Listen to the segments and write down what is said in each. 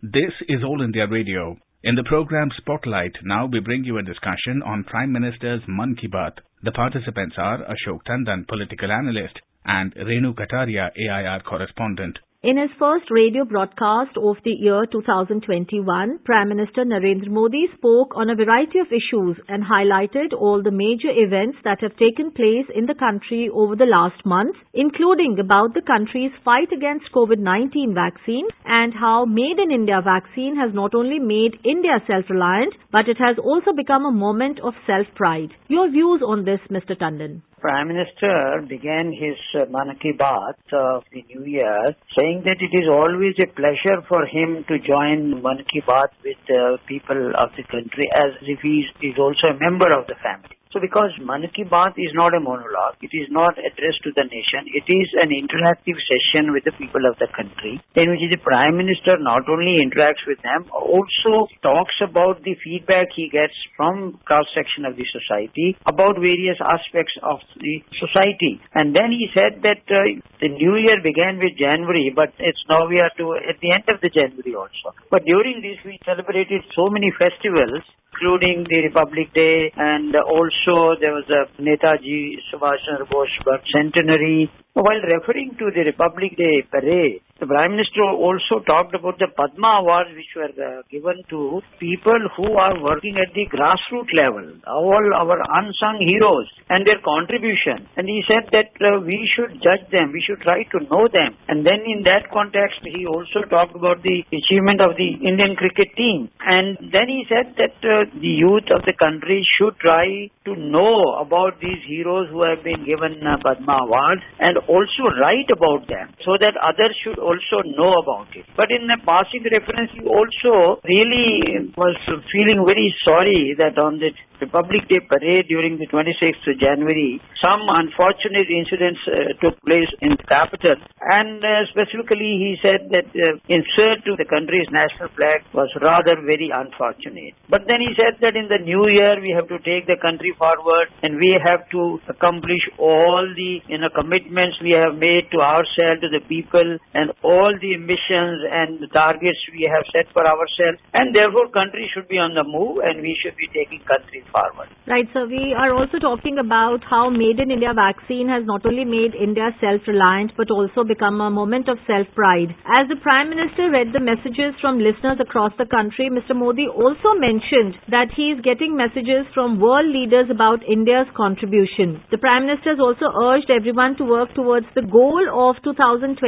This is All India Radio. In the program Spotlight, now we bring you a discussion on Prime Minister's Mann Ki Baat. The participants are Ashok Tandon, political analyst, and Renu Kataria, AIR correspondent. In his first radio broadcast of the year 2021, Prime Minister Narendra Modi spoke on a variety of issues and highlighted all the major events that have taken place in the country over the last month, including about the country's fight against COVID-19 vaccine and how Made in India vaccine has not only made India self-reliant, but it has also become a moment of self-pride. Your views on this, Mr. Tandon? Prime Minister began his Mann Ki Baat of the New Year saying that it is always a pleasure for him to join Mann Ki Baat with people of the country as if he is also a member of the family. So because Mann Ki Baat is not a monologue, it is not addressed to the nation, it is an interactive session with the people of the country in which the Prime Minister not only interacts with them, also talks about the feedback he gets from cross-section of the society about various aspects of the society. And then he said that the new year began with January, but it's now we are at the end of the January also. But during this we celebrated so many festivals, including the Republic Day, and also there was a Netaji Subhash Chandra Bose birth centenary. While referring to the Republic Day parade, the Prime Minister also talked about the Padma Awards which were given to people who are working at the grassroots level, all our unsung heroes and their contribution. And he said that we should judge them, we should try to know them. And then in that context, he also talked about the achievement of the Indian cricket team. And then he said that the youth of the country should try to know about these heroes who have been given Padma Awards and also write about them so that others should also know about it. But in a passing reference, he also really was feeling very sorry that on the Republic Day parade during the 26th of January, some unfortunate incidents took place in the capital. And specifically, he said that insert to the country's national flag was rather very unfortunate. But then he said that in the new year, we have to take the country forward and we have to accomplish all the commitments we have made to ourselves, to the people, and all the missions and the targets we have set for ourselves. And therefore, country should be on the move and we should be taking country forward. Right, so we are also talking about how Made in India vaccine has not only made India self-reliant but also become a moment of self-pride. As the Prime Minister read the messages from listeners across the country, Mr. Modi also mentioned that he is getting messages from world leaders about India's contribution. The Prime Minister has also urged everyone to work towards the goal of 2021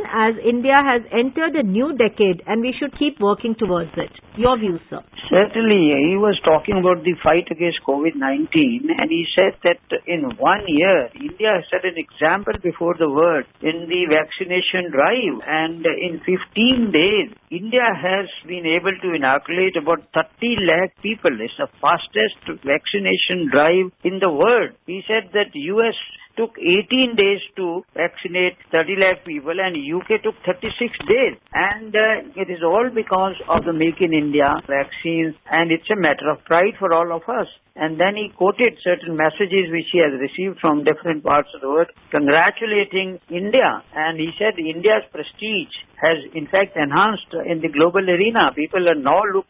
as India has entered a new decade and we should keep working towards it. Your views, sir? Certainly, he was talking about the fight against COVID-19 and he said that in 1 year, India has set an example before the world in the vaccination drive, and in 15 days, India has been able to inoculate about 30 lakh people. It's the fastest vaccination drive in the world. He said that US took 18 days to vaccinate 30 lakh people and UK took 36 days. And it is all because of the Make in India vaccines, and it's a matter of pride for all of us. And then he quoted certain messages which he has received from different parts of the world congratulating India. And he said India's prestige has in fact enhanced in the global arena. People are now look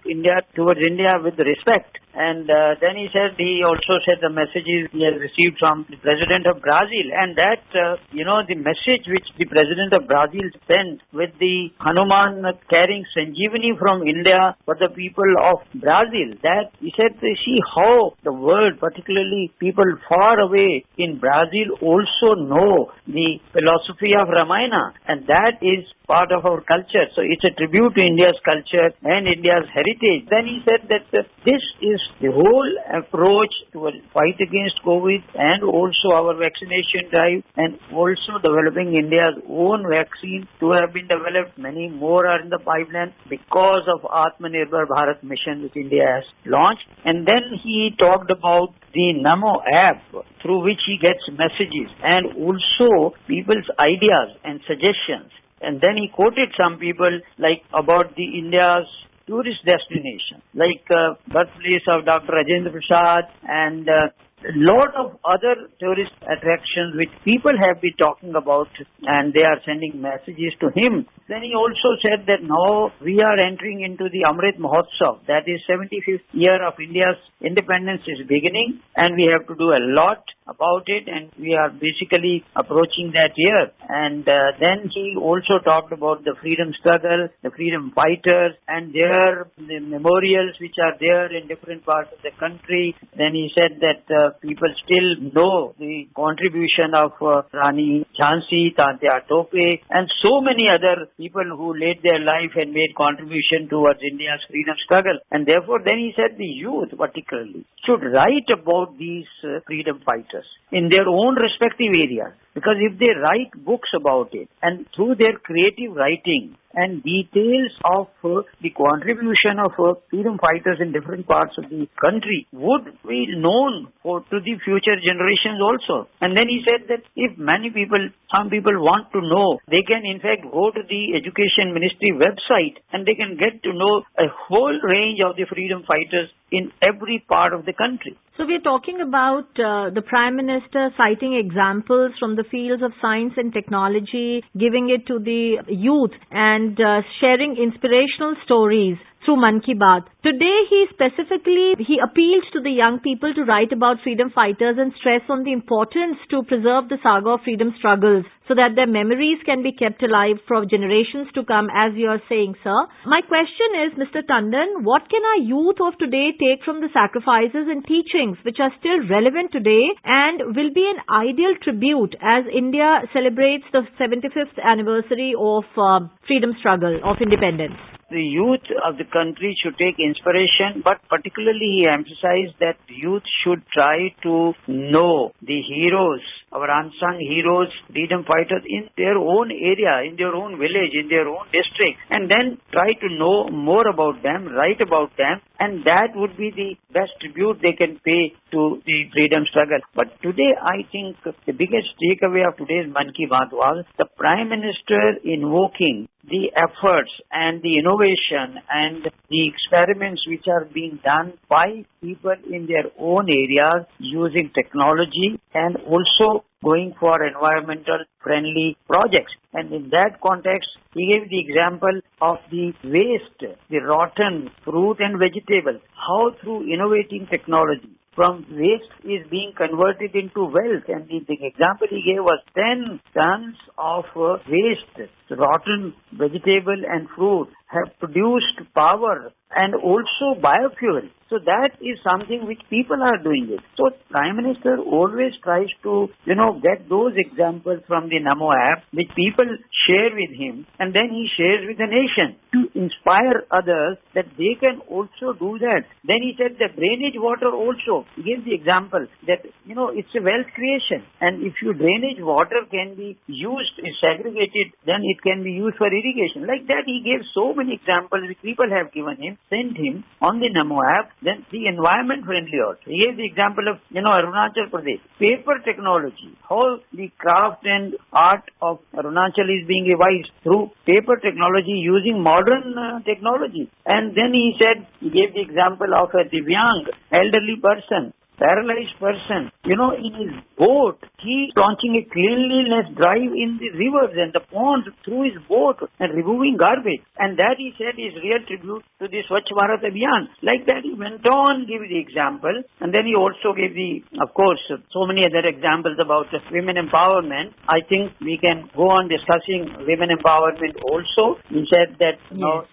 towards India with respect. And then he also said the messages he has received from the President of Brazil, and that, the message which the President of Brazil sent with the Hanuman carrying Sanjeevani from India for the people of Brazil, that he said, see how the world, particularly people far away in Brazil, also know the philosophy of Ramayana, and that is part of our culture. So it's a tribute to India's culture and India's heritage. Then he said that this is the whole approach to a fight against COVID and also our vaccination drive and also developing India's own vaccine to have been developed. Many more are in the pipeline because of Atmanirbhar Bharat mission which India has launched. And then he talked about the Namo app through which he gets messages and also people's ideas and suggestions. And then he quoted some people like about the India's tourist destination, like birthplace of Dr. Rajendra Prasad and lot of other tourist attractions which people have been talking about, and they are sending messages to him. Then he also said that now we are entering into the Amrit Mahotsav, that is 75th year of India's independence is beginning, and we have to do a lot about it, and we are basically approaching that year. And then he also talked about the freedom struggle, the freedom fighters, and the memorials which are there in different parts of the country. Then he said that people still know the contribution of Rani Jhansi, Tantia Tope, and so many other people who laid their life and made contribution towards India's freedom struggle. And therefore, then he said the youth particularly should write about these freedom fighters in their own respective areas. Because if they write books about it, and through their creative writing and details of the contribution of freedom fighters in different parts of the country would be known to the future generations also. And then he said that if some people want to know, they can in fact go to the Education Ministry website and they can get to know a whole range of the freedom fighters in every part of the country. So we're talking about the Prime Minister citing examples from the fields of science and technology, giving it to the youth and sharing inspirational stories through Mann Ki Baat. Today he appealed to the young people to write about freedom fighters and stress on the importance to preserve the saga of freedom struggles so that their memories can be kept alive for generations to come, as you are saying, sir. My question is, Mr. Tandon, what can our youth of today take from the sacrifices and teachings which are still relevant today and will be an ideal tribute as India celebrates the 75th anniversary of freedom struggle, of independence? The youth of the country should take inspiration, but particularly he emphasized that youth should try to know the heroes, our unsung heroes, freedom fighters in their own area, in their own village, in their own district, and then try to know more about them, write about them, and that would be the best tribute they can pay to the freedom struggle. But today, I think the biggest takeaway of today's Mann Ki Baat was the Prime Minister invoking the efforts and the innovation and the experiments which are being done by people in their own areas using technology and also going for environmental friendly projects. And in that context, he gave the example of the waste, the rotten fruit and vegetables, how through innovating technology from waste is being converted into wealth. And the example he gave was 10 tons of waste, rotten vegetable and fruit have produced power and also biofuel. So that is something which people are doing it. So Prime Minister always tries to, get those examples from the Namo app which people share with him, and then he shares with the nation to inspire others that they can also do that. Then he said that drainage water also, he gave the example that, it's a wealth creation. And if your drainage water can be used, is segregated, then it can be used for irrigation. Like that, he gave so many examples which people have given him, sent him on the Namo app. Then the environment friendly also. He gave the example of, Arunachal Pradesh. Paper technology. How the craft and art of Arunachal is being revised through paper technology using modern technology. And then he gave the example of a Divyang, elderly person, paralyzed person, in his boat, he launching a cleanliness drive in the rivers and the ponds through his boat and removing garbage. And that he said is real tribute to the Swachh Bharat Abhiyan. Like that he went on, give the example, and then he also gave of course, so many other examples about women empowerment. I think we can go on discussing women empowerment also. He said that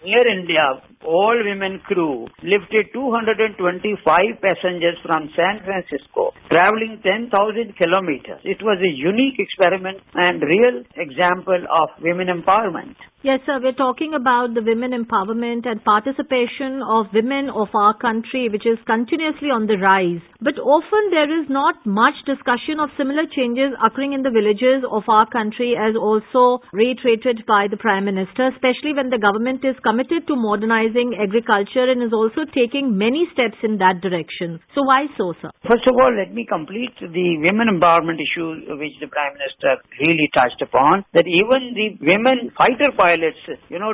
Air India, all women crew lifted 225 passengers from San Francisco, traveling 10,000 kilometers. It was a unique experiment and real example of women empowerment. Yes, sir. We're talking about the women empowerment and participation of women of our country, which is continuously on the rise. But often there is not much discussion of similar changes occurring in the villages of our country, as also reiterated by the Prime Minister, especially when the government is committed to modernizing agriculture and is also taking many steps in that direction. So why so, sir? First of all, let me complete the women empowerment issue which the Prime Minister really touched upon, that even the women fighter toilets,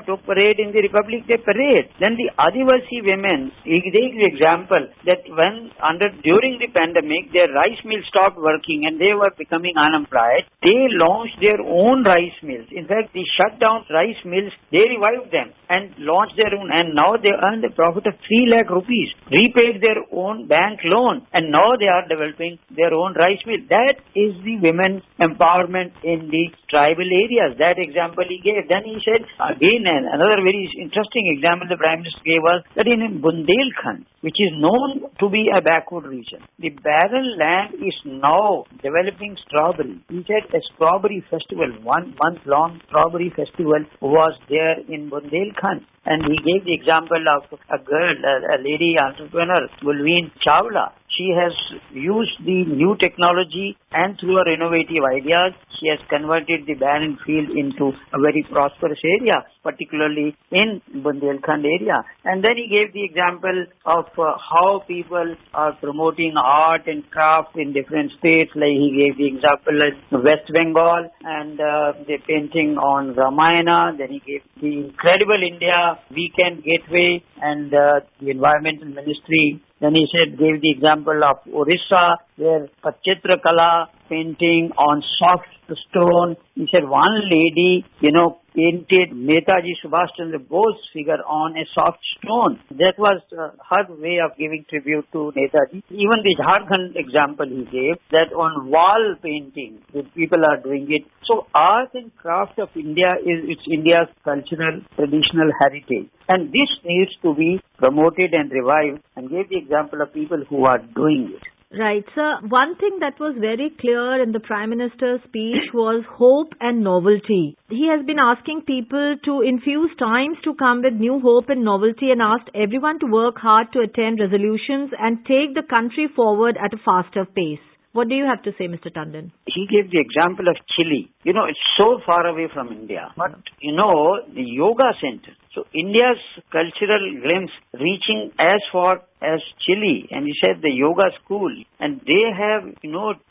to parade in the Republic Day parade. Then the Adivasi women, they give the example that during the pandemic, their rice mills stopped working and they were becoming unemployed. They launched their own rice mills. In fact, the shut down rice mills, they revived them and launched their own, and now they earned a profit of 3 lakh rupees, repaid their own bank loan, and now they are developing their own rice mill. That is the women empowerment in the tribal areas. That example he gave. Then he said, again, another very interesting example the Prime Minister gave was that in Bundelkhand, which is known to be a backward region, the barren land is now developing strawberry. He said a strawberry festival, 1 month long strawberry festival was there in Bundelkhand. And he gave the example of a girl, a lady entrepreneur, Gulveen Chawla. She has used the new technology and through her innovative ideas, she has converted the barren field into a very prosperous area, particularly in Bundelkhand area. And then he gave the example of how people are promoting art and craft in different states. Like he gave the example of West Bengal and the painting on Ramayana. Then he gave the Incredible India Weekend Gateway and the Environmental Ministry. Then he gave the example of Orissa, where Pachitra Kala painting on soft stone. He said one lady, painted Netaji Subhash Chandra Bose figure on a soft stone. That was her way of giving tribute to Netaji. Even the Jharkhand example he gave, that on wall painting, the people are doing it. So art and craft of India it's India's cultural, traditional heritage. And this needs to be promoted and revived, and gave the example of people who are doing it. Right, sir. One thing that was very clear in the Prime Minister's speech was hope and novelty. He has been asking people to infuse times to come with new hope and novelty, and asked everyone to work hard to attain resolutions and take the country forward at a faster pace. What do you have to say, Mr. Tandon? He gave the example of Chile. It's so far away from India. But, the yoga center. So India's cultural glimpse reaching as far as Chile, and he said the yoga school, and they have,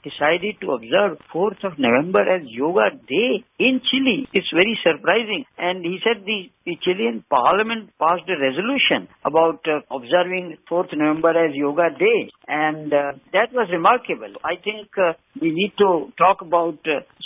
decided to observe 4th of November as Yoga Day in Chile. It's very surprising. And he said the Chilean parliament passed a resolution about observing 4th November as Yoga Day, and that was remarkable. I think we need to talk about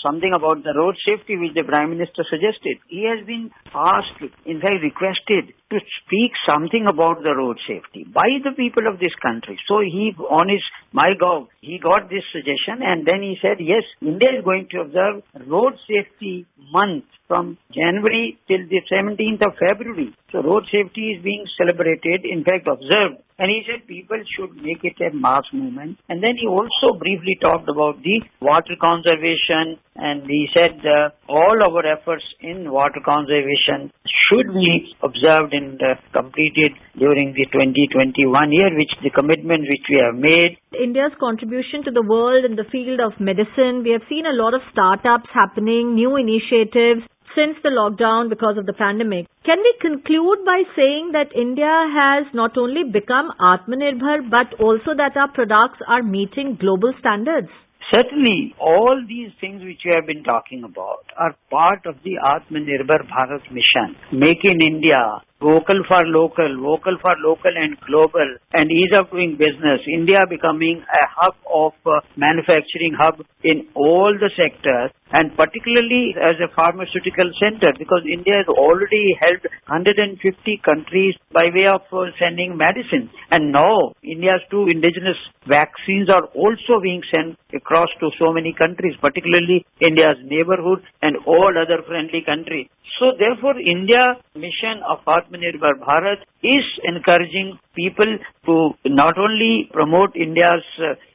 something about the road safety which the Prime Minister suggested. He has been asked, in fact requested, to speak something about the road safety by the people of this country. So he, on his MyGov, he got this suggestion, and then he said, yes, India is going to observe Road Safety Month from January till the 17th of February. So road safety is being celebrated, in fact observed. And he said people should make it a mass movement. And then he also briefly talked about the water conservation, and he said all our efforts in water conservation should be observed and completed during the 2021 year, which the commitment which we have made. India's contribution to the world in the field of medicine, we have seen a lot of startups happening, new initiatives since the lockdown because of the pandemic. Can we conclude by saying that India has not only become Atmanirbhar, but also that our products are meeting global standards? Certainly, all these things which we have been talking about are part of the Atmanirbhar Bharat mission. Make in India, vocal for local and global, and ease of doing business. India becoming a hub of manufacturing hub in all the sectors, and particularly as a pharmaceutical center, because India has already helped 150 countries by way of sending medicine. And now India's 2 indigenous vaccines are also being sent across to so many countries, particularly India's neighborhood and all other friendly countries. So therefore, India mission of Atmanirbhar Bharat is encouraging people to not only promote India's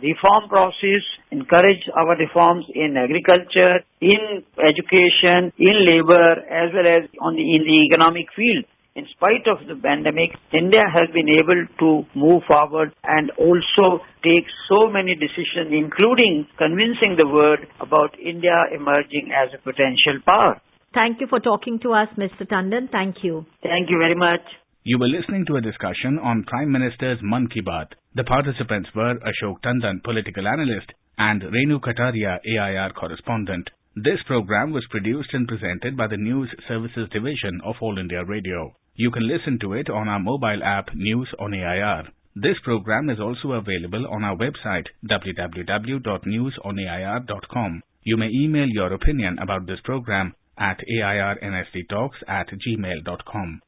reform process, encourage our reforms in agriculture, in education, in labor, as well as in the economic field. In spite of the pandemic, India has been able to move forward and also take so many decisions, including convincing the world about India emerging as a potential power. Thank you for talking to us, Mr. Tandon. Thank you. Thank you very much. You were listening to a discussion on Prime Minister's Mann Ki Baat. The participants were Ashok Tandon, political analyst, and Renu Kataria, AIR correspondent. This program was produced and presented by the News Services Division of All India Radio. You can listen to it on our mobile app News on AIR. This program is also available on our website www.newsonair.com. You may email your opinion about this program at airnsttalks@gmail.com.